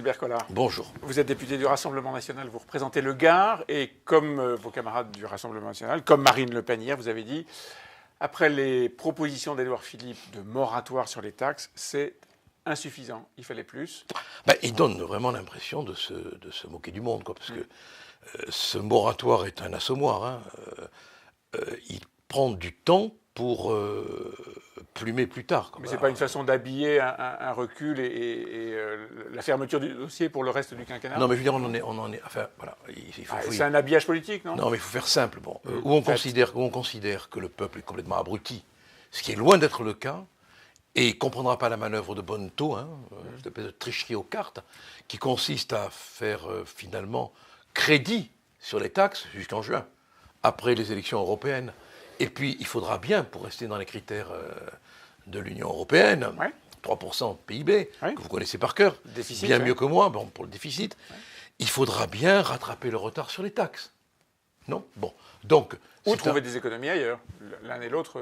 Gilbert Collard. Bonjour. Vous êtes député du Rassemblement national, vous représentez le Gard et comme vos camarades du Rassemblement national, comme Marine Le Pen hier, vous avez dit, après les propositions d'Édouard Philippe de moratoire sur les taxes, c'est insuffisant, il fallait plus. Il donne vraiment l'impression de se moquer du monde, quoi, parce que ce moratoire est un assommoir. Hein. Il prend du temps pour plumer plus tard. Mais ce n'est pas une façon d'habiller un recul et la fermeture du dossier pour le reste du quinquennat? Non, mais je veux dire, on en est. Enfin, voilà. C'est un habillage politique, non? Non, mais il faut faire simple. Bon, où on considère que le peuple est complètement abruti, ce qui est loin d'être le cas, et il ne comprendra pas la manœuvre de Bonneto, cette espèce de tricherie aux cartes, qui consiste à faire finalement crédit sur les taxes jusqu'en juin, après les élections européennes. Et puis, il faudra bien, pour rester dans les critères de l'Union européenne, 3% de PIB, que vous connaissez par cœur, déficit, bien mieux que moi, bon, pour le déficit, il faudra bien rattraper le retard sur les taxes. Non? Bon. Donc, ou trouver des économies ailleurs. L'un et l'autre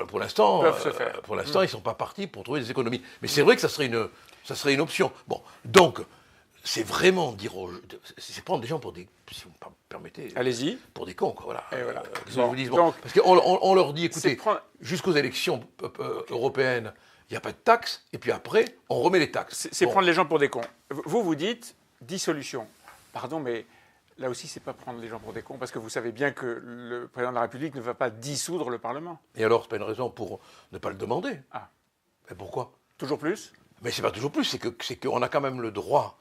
pour l'instant, peuvent se faire. Pour l'instant, ils ne sont pas partis pour trouver des économies. Mais c'est vrai que ça serait une option. Bon. Donc, c'est vraiment dire c'est prendre des gens pour des, si vous me permettez, allez-y, pour des cons, quoi, voilà. Et voilà. Je vous dis, bon, parce qu'on leur dit, écoutez, jusqu'aux élections européennes, il n'y a pas de taxes, et puis après, on remet les taxes. C'est prendre les gens pour des cons. Vous dites dissolution. Pardon, mais là aussi, c'est pas prendre les gens pour des cons, parce que vous savez bien que le président de la République ne va pas dissoudre le Parlement. Et alors, c'est pas une raison pour ne pas le demander. Ah. Mais pourquoi? Toujours plus? Mais c'est pas toujours plus, c'est qu'on a quand même le droit.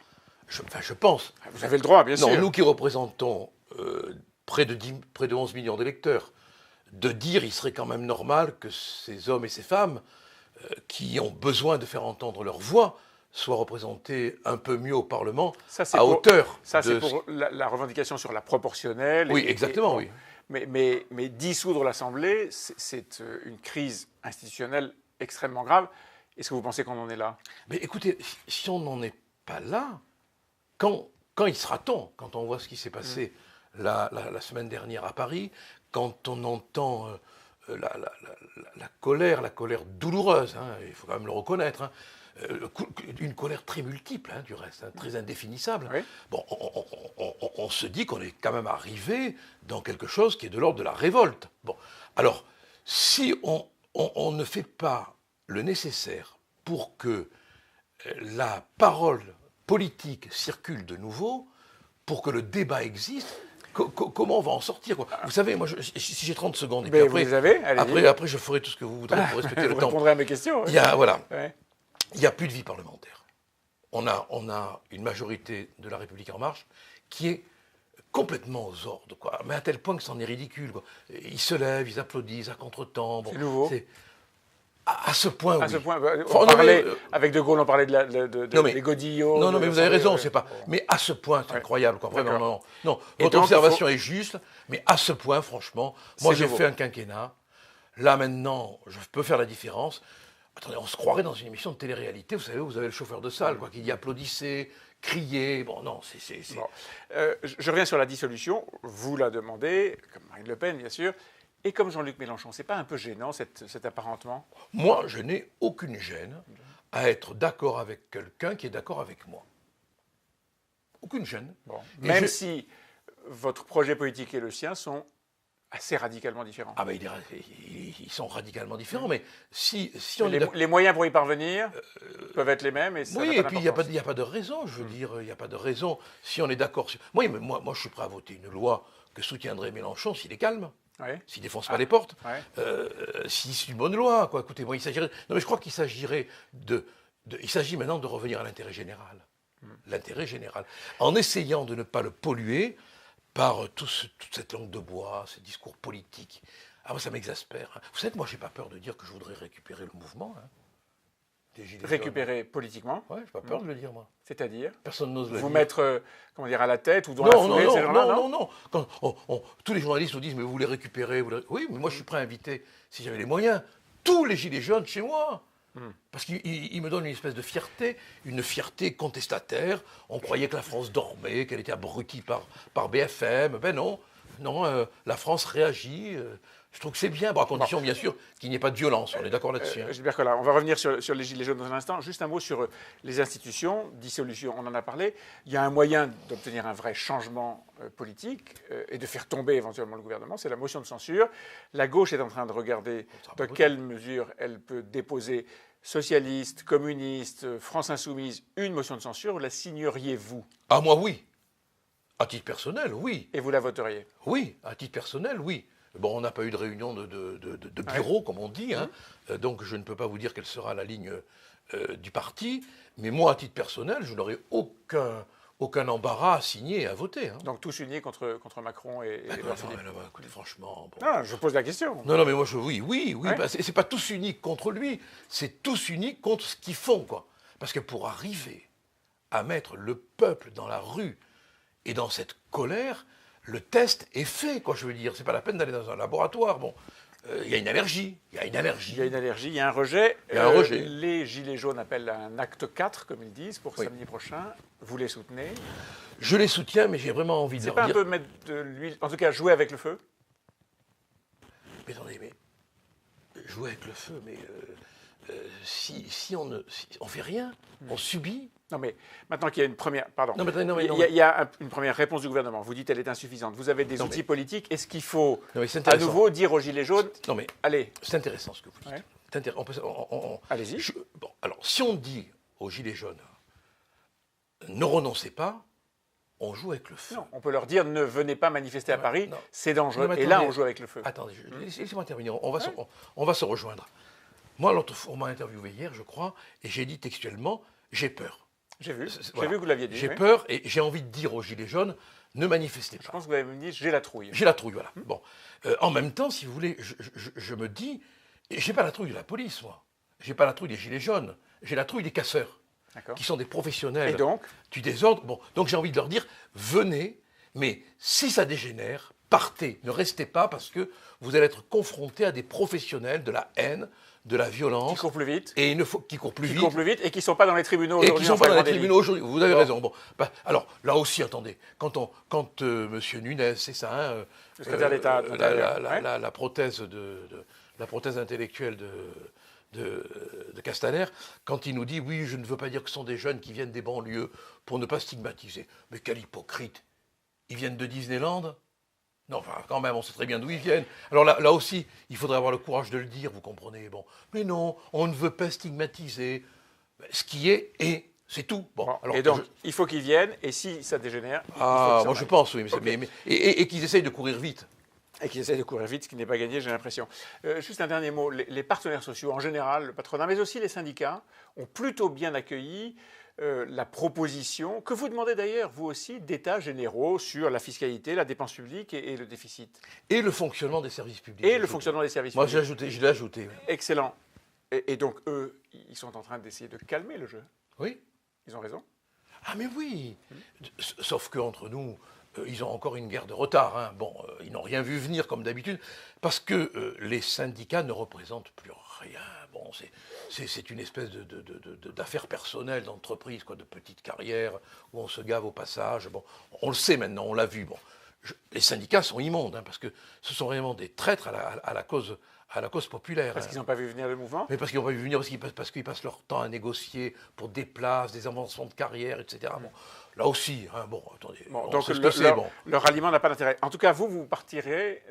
Je pense. Vous avez le droit, bien sûr. Non, nous qui représentons près de 11 millions d'électeurs, de dire il serait quand même normal que ces hommes et ces femmes qui ont besoin de faire entendre leur voix soient représentés un peu mieux au Parlement, hauteur. Ça, c'est pour la revendication sur la proportionnelle. Oui, exactement, oui. Mais dissoudre l'Assemblée, c'est une crise institutionnelle extrêmement grave. Est-ce que vous pensez qu'on en est là? Mais écoutez, si on n'en est pas là, quand y sera-t-on? Quand on voit ce qui s'est passé la semaine dernière à Paris, quand on entend la colère douloureuse, il faut quand même le reconnaître, une colère très multiple, du reste, très indéfinissable. Oui. Bon, on se dit qu'on est quand même arrivé dans quelque chose qui est de l'ordre de la révolte. Bon, alors, si on ne fait pas le nécessaire pour que la parole politique circule de nouveau, pour que le débat existe, comment on va en sortir, quoi? Vous savez, moi, si j'ai 30 secondes, et puis après, je ferai tout ce que vous voudrez pour respecter le temps. Vous répondrez à mes questions. Il n'y a plus de vie parlementaire. On a une majorité de La République En Marche qui est complètement aux ordres, quoi. Mais à tel point que c'en est ridicule, quoi. Ils se lèvent, ils applaudissent à contre-temps. Bon, c'est nouveau. À ce point, à ce point, avec De Gaulle, on parlait des godillots. Non, mais vous avez raison, c'est pas. Mais à ce point, c'est incroyable, quoi. Vraiment, non. Votre observation est juste, mais à ce point, franchement, moi j'ai fait un quinquennat. Là maintenant, je peux faire la différence. Attendez, on se croirait dans une émission de télé-réalité. Vous savez, vous avez le chauffeur de salle, quoi, qui dit applaudissez, criez. Bon, non, c'est. Bon. Je reviens sur la dissolution. Vous la demandez, comme Marine Le Pen, bien sûr. Et comme Jean-Luc Mélenchon, c'est pas un peu gênant cet apparentement? Moi, je n'ai aucune gêne à être d'accord avec quelqu'un qui est d'accord avec moi. Aucune gêne. Bon. Même si votre projet politique et le sien sont assez radicalement différents. Ah ben ils sont radicalement différents, mais si on les moyens pour y parvenir peuvent être les mêmes. Et puis il n'y a pas de raison, je veux dire, il n'y a pas de raison. Si on est d'accord... Moi, je suis prêt à voter une loi que soutiendrait Mélenchon s'il est calme. Oui. S'il ne défonce pas les portes, si c'est une bonne loi, quoi. Écoutez, moi, il s'agit maintenant de revenir à l'intérêt général. L'intérêt général. En essayant de ne pas le polluer par toute cette langue de bois, ce discours politique. Ah, moi, ça m'exaspère. Vous savez que moi, j'ai pas peur de dire que je voudrais récupérer le mouvement. Récupérer politiquement? Ouais, j'ai pas peur de le dire, moi. C'est-à-dire? Personne n'ose le dire. Vous mettre, à la tête ou dans la foulée, ces gens-là, non. Quand tous les journalistes nous disent, mais vous voulez récupérer, Oui, mais moi, je suis prêt à inviter, si j'avais les moyens, tous les gilets jaunes chez moi. Parce qu'ils me donnent une espèce de fierté, une fierté contestataire. On croyait que la France dormait, qu'elle était abrutie par BFM. Ben non, la France réagit. Je trouve que c'est bien, à condition bien sûr qu'il n'y ait pas de violence, on est d'accord là-dessus. Gilbert Collard, on va revenir sur les Gilets jaunes dans un instant. Juste un mot sur les institutions, dissolution, on en a parlé. Il y a un moyen d'obtenir un vrai changement politique et de faire tomber éventuellement le gouvernement, c'est la motion de censure. La gauche est en train de regarder dans quelle mesure elle peut déposer socialistes, communistes, France Insoumise, une motion de censure. La signeriez-vous? Ah, moi, oui. À titre personnel, oui. Et vous la voteriez? Oui, à titre personnel, oui. Bon, on n'a pas eu de réunion de bureau, comme on dit, hein. Donc je ne peux pas vous dire quelle sera la ligne du parti, mais moi, à titre personnel, je n'aurai aucun embarras à signer et à voter. Hein. Donc tous unis contre Macron et Édouard Philippe. Écoutez, franchement... Bon. Non, je pose la question. Non, mais moi, oui. Ouais. Bah, c'est pas tous unis contre lui, c'est tous unis contre ce qu'ils font, quoi. Parce que pour arriver à mettre le peuple dans la rue et dans cette colère... Le test est fait, quoi, je veux dire. C'est pas la peine d'aller dans un laboratoire. Bon, il y a une allergie. Il y a une allergie, il y a un rejet. Les Gilets jaunes appellent un acte 4, comme ils disent, pour samedi prochain. Vous les soutenez? Je les soutiens, mais j'ai vraiment envie de leur dire... C'est pas un peu mettre de l'huile... En tout cas, jouer avec le feu? Mais attendez, jouer avec le feu, mais... si on ne fait rien, on subit... Non, mais maintenant qu'il y a une première... Pardon. Il y a une première réponse du gouvernement. Vous dites qu'elle est insuffisante. Vous avez des outils politiques. Est-ce qu'il faut à nouveau dire aux Gilets jaunes... Non, mais allez. C'est intéressant ce que vous dites. Ouais. Allez-y. Bon, alors, si on dit aux Gilets jaunes, ne renoncez pas, on joue avec le feu. Non, on peut leur dire, ne venez pas manifester à Paris, c'est dangereux. Et là, on joue avec le feu. Attendez, laissez-moi terminer. On va se rejoindre. Moi, l'autre fois, on m'a interviewé hier, je crois, et j'ai dit textuellement, j'ai peur. J'ai vu que vous l'aviez dit. J'ai peur et j'ai envie de dire aux Gilets jaunes, ne manifestez pas. Je pense que vous avez dit, j'ai la trouille. J'ai la trouille, voilà. Bon. En même temps, si vous voulez, je me dis, j'ai pas la trouille de la police, moi. J'ai pas la trouille des Gilets jaunes. J'ai la trouille des casseurs, qui sont des professionnels et donc du désordre. Bon, donc j'ai envie de leur dire, venez, mais si ça dégénère, partez. Ne restez pas parce que vous allez être confrontés à des professionnels de la haine, de la violence. Qui courent plus vite. Et qui courent plus vite. Et qui ne sont pas dans les tribunaux aujourd'hui. Et qui ne sont pas dans les tribunaux aujourd'hui. Vous avez raison. Bon, alors, là aussi, attendez. Quand M. Nunez, c'est ça, hein, le secrétaire d'État, la prothèse intellectuelle de Castaner, quand il nous dit, oui, je ne veux pas dire que ce sont des jeunes qui viennent des banlieues pour ne pas stigmatiser. Mais quel hypocrite. Ils viennent de Disneyland ? Non, enfin, quand même, on sait très bien d'où ils viennent. Alors là aussi, il faudrait avoir le courage de le dire, vous comprenez. Bon, mais non, on ne veut pas stigmatiser. Ce qui est, c'est tout. Bon, alors, et donc, il faut qu'ils viennent, et si ça dégénère... moi je pense, oui. Et qu'ils essayent de courir vite. Et qu'ils essayent de courir vite, ce qui n'est pas gagné, j'ai l'impression. Juste un dernier mot. Les partenaires sociaux, en général, le patronat, mais aussi les syndicats, ont plutôt bien accueilli la proposition, que vous demandez d'ailleurs, vous aussi, d'états généraux sur la fiscalité, la dépense publique et le déficit. Et le fonctionnement des services publics. Et le fonctionnement des services publics. Moi, je l'ai ajouté. Oui. Excellent. Et donc, eux, ils sont en train d'essayer de calmer le jeu. Oui. Ils ont raison. Ah, mais oui. Sauf qu'entre nous, ils ont encore une guerre de retard. Hein. Bon, ils n'ont rien vu venir comme d'habitude, parce que les syndicats ne représentent plus rien. Bon, c'est une espèce d'affaire personnelle, d'entreprise, quoi, de petite carrière, où on se gave au passage. Bon, on le sait maintenant, on l'a vu. Bon, les syndicats sont immondes, hein, parce que ce sont vraiment des traîtres à la cause populaire. Parce qu'ils n'ont pas vu venir le mouvement ? Mais parce qu'ils n'ont pas vu venir, parce qu'ils passent leur temps à négocier pour des places, des avancements de carrière, etc. Bon, là aussi, hein, bon, attendez. Bon, donc le ralliement n'a pas d'intérêt. En tout cas, vous participerez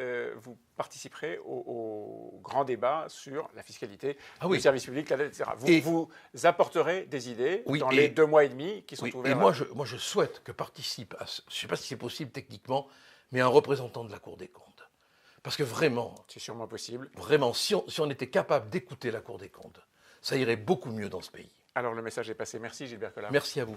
au grand débat sur la fiscalité, le service public, la dette, etc. Vous apporterez des idées dans les 2 mois et demi qui sont ouverts. Et moi, je souhaite que participe, je ne sais pas si c'est possible techniquement, mais un représentant de la Cour des comptes. Parce que vraiment... C'est sûrement possible. Vraiment, si on était capable d'écouter la Cour des comptes, ça irait beaucoup mieux dans ce pays. Alors le message est passé. Merci Gilbert Collard. Merci à vous.